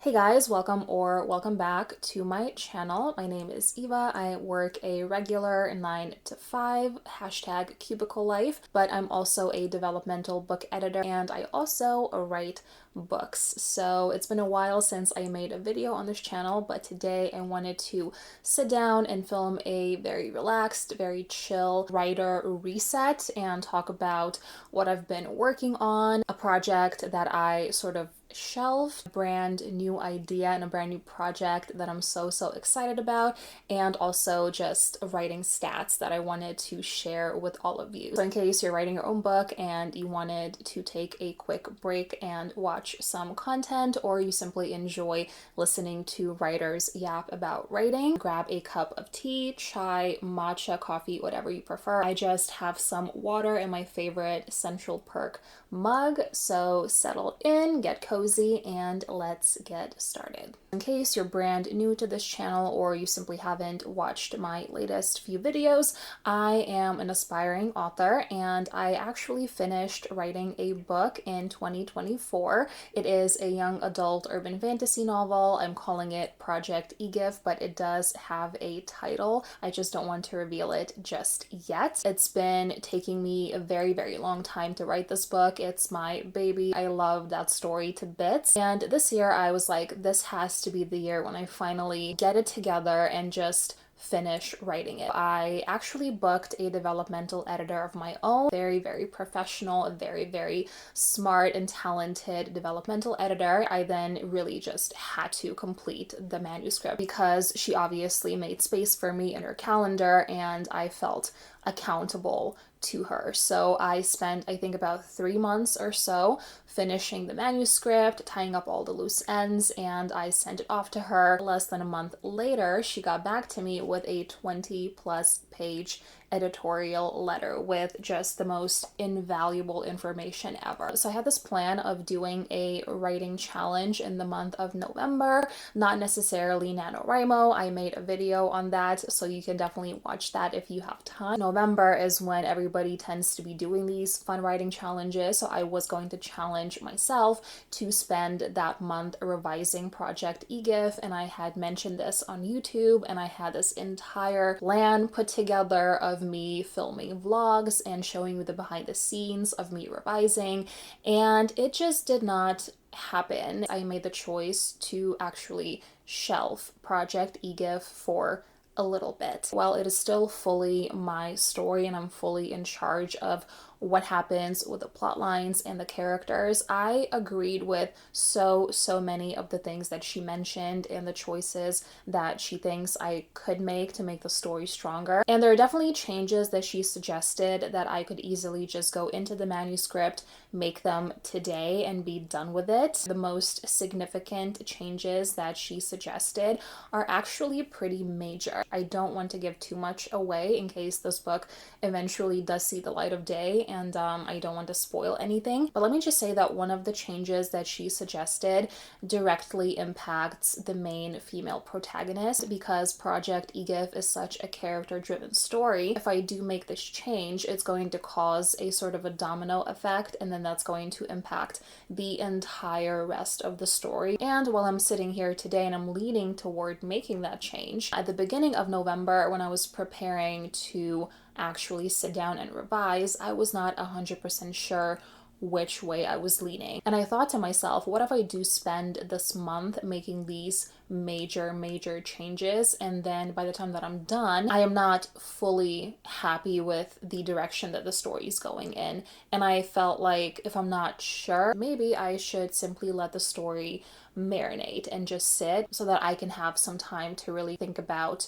Hey guys, welcome back to my channel. My name is Eva. I work a regular 9 to 5 hashtag cubicle life, but I'm also a developmental book editor and I also write books. So it's been a while since I made a video on this channel, but today I wanted to sit down and film a very relaxed, very chill writer reset and talk about what I've been working on, a project that I sort of shelved, a brand new idea and a brand new project that I'm so excited about, and also just writing stats that I wanted to share with all of you. So in case you're writing your own book and you wanted to take a quick break and watch some content, or you simply enjoy listening to writers yap about writing, grab a cup of tea, chai, matcha, coffee, whatever you prefer. I just have some water in my favorite Central Perk mug, so settle in, get cozy, and let's get started. In case you're brand new to this channel or you simply haven't watched my latest few videos, I am an aspiring author and I actually finished writing a book in 2024. It is a young adult urban fantasy novel. I'm calling it Project EGIF, but it does have a title. I just don't want to reveal it just yet. It's been taking me a very long time to write this book. It's my baby. I love that story to bits. And this year I was like, this has to be the year when I finally get it together and just finish writing it. I actually booked a developmental editor of my own, very professional, a very smart and talented developmental editor. I then really just had to complete the manuscript because she obviously made space for me in her calendar and I felt accountable to her. So I spent, I think, about 3 months or so finishing the manuscript, tying up all the loose ends, and I sent it off to her. Less than a month later, she got back to me with a 20+ page editorial letter with just the most invaluable information ever. So I had this plan of doing a writing challenge in the month of November, not necessarily NaNoWriMo. I made a video on that, so you can definitely watch that if you have time. November is when everybody tends to be doing these fun writing challenges, so I was going to challenge myself to spend that month revising Project EGIF, and I had mentioned this on YouTube, and I had this entire plan put together of me filming vlogs and showing you the behind the scenes of me revising, and it just did not happen. I made the choice to actually shelve Project EGIF for a little bit. While it is still fully my story and I'm fully in charge of what happens with the plot lines and the characters, I agreed with so many of the things that she mentioned and the choices that she thinks I could make to make the story stronger. And there are definitely changes that she suggested that I could easily just go into the manuscript, make them today, and be done with it. The most significant changes that she suggested are actually pretty major. I don't want to give too much away in case this book eventually does see the light of day, and I don't want to spoil anything. But let me just say that one of the changes that she suggested directly impacts the main female protagonist, because Project EGIF is such a character-driven story. If I do make this change, it's going to cause a sort of a domino effect, and then that's going to impact the entire rest of the story. And while I'm sitting here today and I'm leaning toward making that change, at the beginning of November, when I was preparing to actually sit down and revise, I was not 100% sure which way I was leaning. And I thought to myself, what if I do spend this month making these major changes, and then by the time that I'm done, I am not fully happy with the direction that the story is going in. And I felt like if I'm not sure, maybe I should simply let the story marinate and just sit so that I can have some time to really think about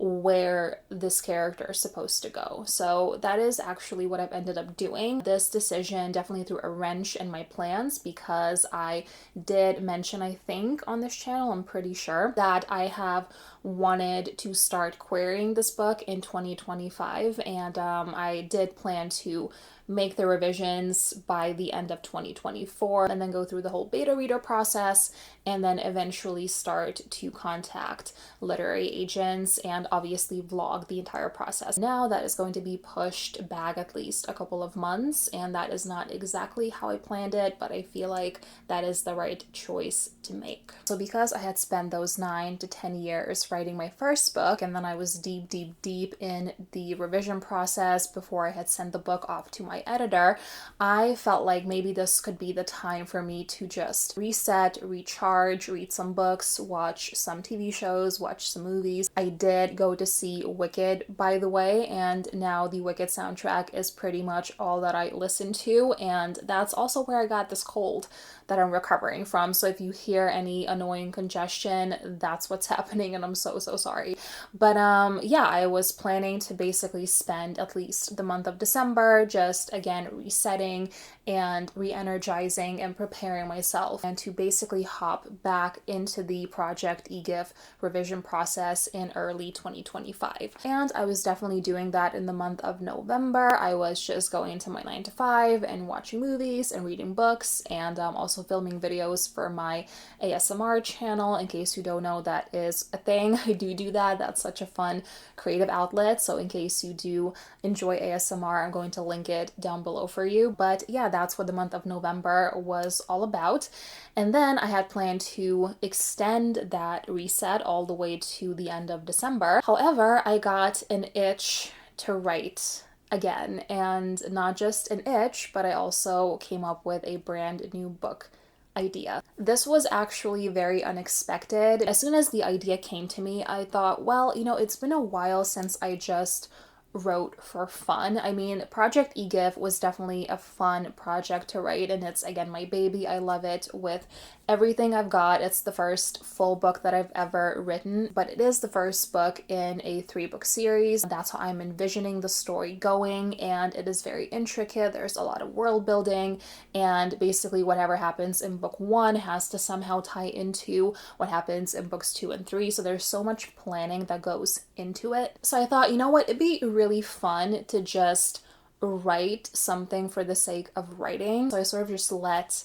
where this character is supposed to go. So that is actually what I've ended up doing. This decision definitely threw a wrench in my plans because I did mention, I think on this channel, I'm pretty sure, that I have wanted to start querying this book in 2025, and I did plan to make the revisions by the end of 2024, and then go through the whole beta reader process, and then eventually start to contact literary agents and obviously vlog the entire process. Now that is going to be pushed back at least a couple of months, and that is not exactly how I planned it, but I feel like that is the right choice to make. So because I had spent those 9 to 10 years writing my first book, and then I was deep in the revision process before I had sent the book off to my editor, I felt like maybe this could be the time for me to just reset, recharge, read some books, watch some TV shows, watch some movies. I did go to see Wicked, by the way, and now the Wicked soundtrack is pretty much all that I listen to, and that's also where I got this cold that I'm recovering from. So if you hear any annoying congestion, that's what's happening, and I'm so sorry. But yeah, I was planning to basically spend at least the month of December just again resetting and re-energizing and preparing myself, and to basically hop back into the Project EGIF revision process in early 2025. And I was definitely doing that in the month of November. I was just going to my 9 to 5 and watching movies and reading books, and also filming videos for my ASMR channel. In case you don't know, that is a thing. I do that. That's such a fun creative outlet. So in case you do enjoy ASMR, I'm going to link it down below for you. But yeah, that's what the month of November was all about. And then I had planned to extend that reset all the way to the end of December. However, I got an itch to write again, and not just an itch, but I also came up with a brand new book idea. This was actually very unexpected. As soon as the idea came to me, I thought, well, it's been a while since I just wrote for fun. I mean, Project EGIF was definitely a fun project to write, and it's, again, my baby. I love it with everything I've got. It's the first full book that I've ever written, but it is the first book in a 3-book series. That's how I'm envisioning the story going, and it is very intricate. There's a lot of world building, and basically whatever happens in book 1 has to somehow tie into what happens in books 2 and 3. So there's so much planning that goes into it. So I thought, you know what, it'd be really fun to just write something for the sake of writing. So I sort of just let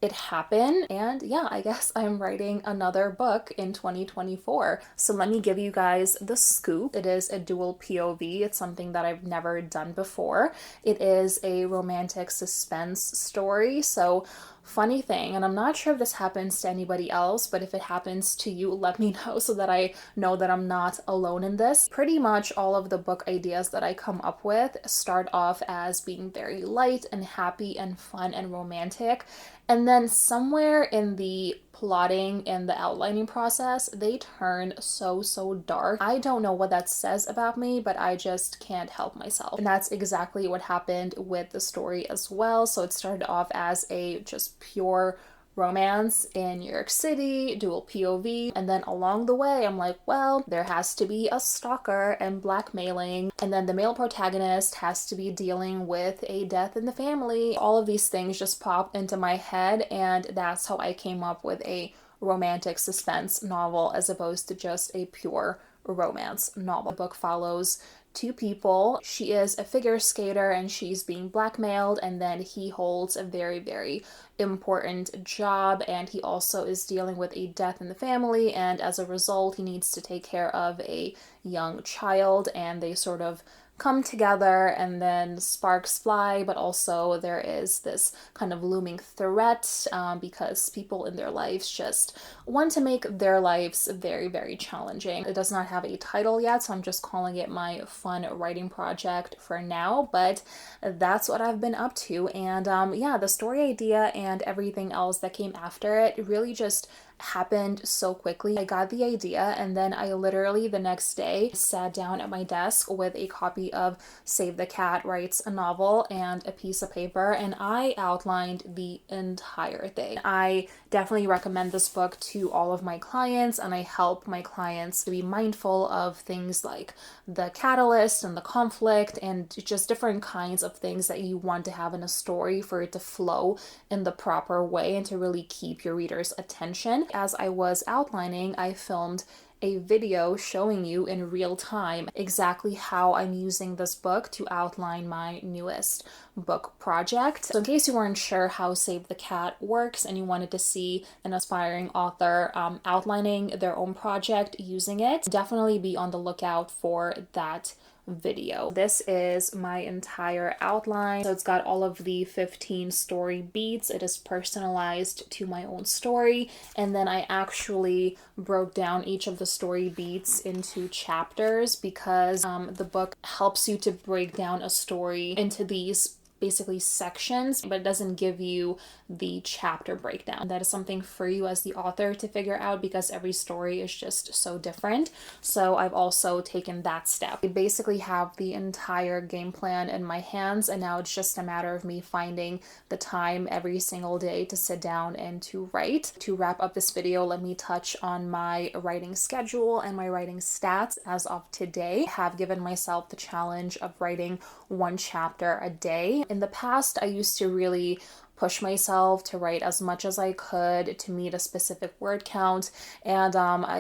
it happen, and yeah, I guess I'm writing another book in 2024. So let me give you guys the scoop. It is a dual POV. It's something that I've never done before. It is a romantic suspense story. So funny thing, and I'm not sure if this happens to anybody else, but if it happens to you, let me know so that I know that I'm not alone in this. Pretty much all of the book ideas that I come up with start off as being very light and happy and fun and romantic, and then somewhere in the plotting and the outlining process, they turn so dark. I don't know what that says about me, but I just can't help myself. And that's exactly what happened with the story as well. So it started off as a just pure romance in New York City, dual POV, and then along the way I'm like, well, there has to be a stalker and blackmailing, and then the male protagonist has to be dealing with a death in the family. All of these things just pop into my head, and that's how I came up with a romantic suspense novel as opposed to just a pure romance novel. The book follows 2 people. She is a figure skater and she's being blackmailed, and then he holds a very important job, and he also is dealing with a death in the family, and as a result he needs to take care of a young child, and they sort of come together, and then sparks fly, but also there is this kind of looming threat because people in their lives just want to make their lives very challenging. It does not have a title yet, so I'm just calling it my fun writing project for now, but that's what I've been up to. And yeah, the story idea and everything else that came after it really just happened so quickly. I got the idea, and then I literally the next day sat down at my desk with a copy of Save the Cat Writes a Novel and a piece of paper, and I outlined the entire thing. I definitely recommend this book to all of my clients, and I help my clients to be mindful of things like the catalyst and the conflict and just different kinds of things that you want to have in a story for it to flow in the proper way and to really keep your reader's attention. As I was outlining, I filmed a video showing you in real time exactly how I'm using this book to outline my newest book project. So in case you weren't sure how Save the Cat works and you wanted to see an aspiring author outlining their own project using it, definitely be on the lookout for that video. This is my entire outline. So it's got all of the 15 story beats. It is personalized to my own story. And then I actually broke down each of the story beats into chapters because the book helps you to break down a story into these basically sections, but it doesn't give you the chapter breakdown. That is something for you as the author to figure out because every story is just so different. So I've also taken that step. I basically have the entire game plan in my hands, and now it's just a matter of me finding the time every single day to sit down and to write. To wrap up this video, let me touch on my writing schedule and my writing stats as of today. I have given myself the challenge of writing one chapter a day. In the past, I used to really push myself to write as much as I could to meet a specific word count, and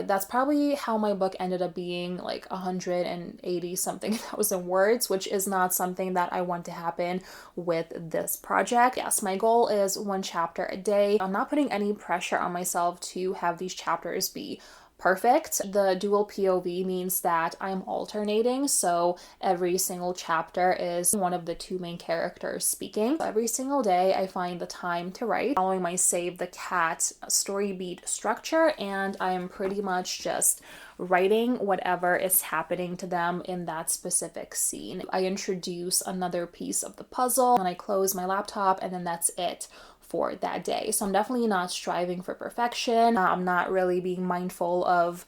that's probably how my book ended up being like 180 something thousand words, which is not something that I want to happen with this project. Yes, my goal is one chapter a day. I'm not putting any pressure on myself to have these chapters be perfect. The dual POV means that I'm alternating, so every single chapter is one of the two main characters speaking. Every single day I find the time to write, following my Save the Cat story beat structure, and I am pretty much just writing whatever is happening to them in that specific scene. I introduce another piece of the puzzle and I close my laptop, and then that's it for that day. So I'm definitely not striving for perfection. I'm not really being mindful of,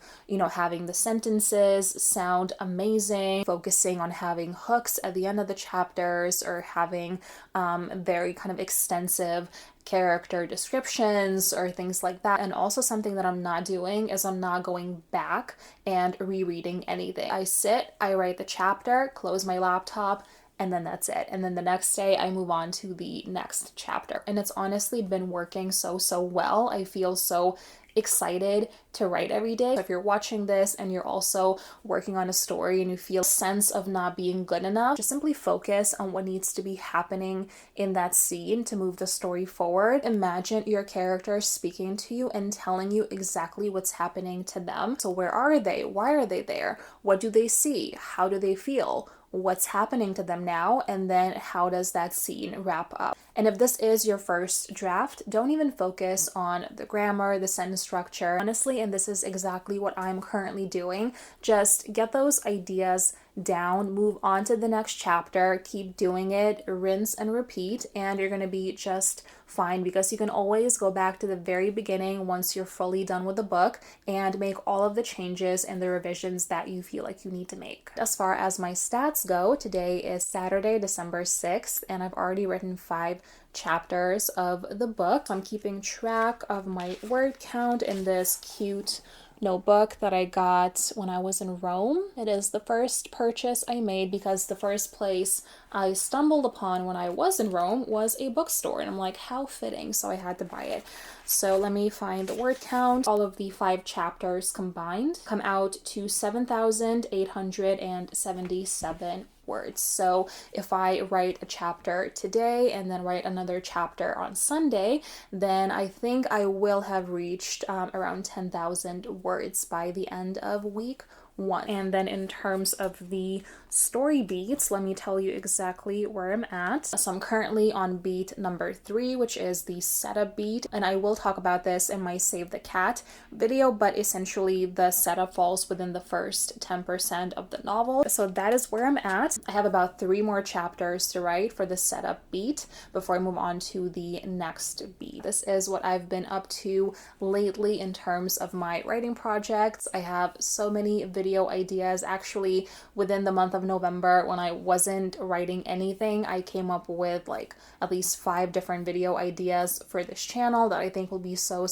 having the sentences sound amazing, focusing on having hooks at the end of the chapters, or having very kind of extensive character descriptions or things like that. And also something that I'm not doing is I'm not going back and rereading anything. I sit, I write the chapter, close my laptop, and then that's it. And then the next day I move on to the next chapter. And it's honestly been working so well. I feel so excited to write every day. So if you're watching this and you're also working on a story and you feel a sense of not being good enough, just simply focus on what needs to be happening in that scene to move the story forward. Imagine your character speaking to you and telling you exactly what's happening to them. So where are they? Why are they there? What do they see? How do they feel? What's happening to them now, and then how does that scene wrap up. And if this is your first draft, don't even focus on the grammar, the sentence structure. Honestly, and this is exactly what I'm currently doing, just get those ideas down, move on to the next chapter, keep doing it, rinse and repeat, and you're going to be just fine, because you can always go back to the very beginning once you're fully done with the book and make all of the changes and the revisions that you feel like you need to make. As far as my stats go, today is Saturday, December 6th, and I've already written 5 chapters of the book. So I'm keeping track of my word count in this cute notebook that I got when I was in Rome. It is the first purchase I made because the first place I stumbled upon when I was in Rome was a bookstore, and I'm like, how fitting, so I had to buy it. So let me find the word count. All of the 5 chapters combined come out to 7,877 words. So if I write a chapter today and then write another chapter on Sunday, then I think I will have reached around 10,000 words by the end of week 1. And then in terms of the story beats, let me tell you exactly where I'm at. So I'm currently on beat number 3, which is the setup beat, and I will talk about this in my Save the Cat video, but essentially the setup falls within the first 10% of the novel. So that is where I'm at. I have about 3 more chapters to write for the setup beat before I move on to the next beat. This is what I've been up to lately in terms of my writing projects. I have so many videos video ideas. Actually, within the month of November, when I wasn't writing anything, I came up with like at least 5 different video ideas for this channel that I think will be so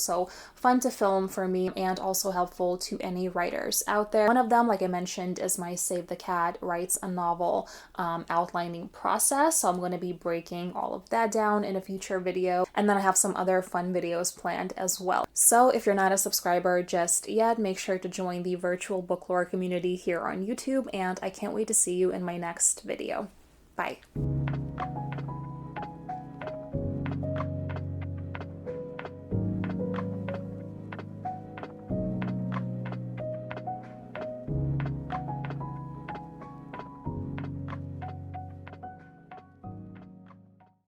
fun to film for me and also helpful to any writers out there. One of them, like I mentioned, is my Save the Cat Writes a Novel outlining process. So I'm going to be breaking all of that down in a future video. And then I have some other fun videos planned as well. So if you're not a subscriber just yet, make sure to join the virtual book lore community here on YouTube, and I can't wait to see you in my next video. Bye.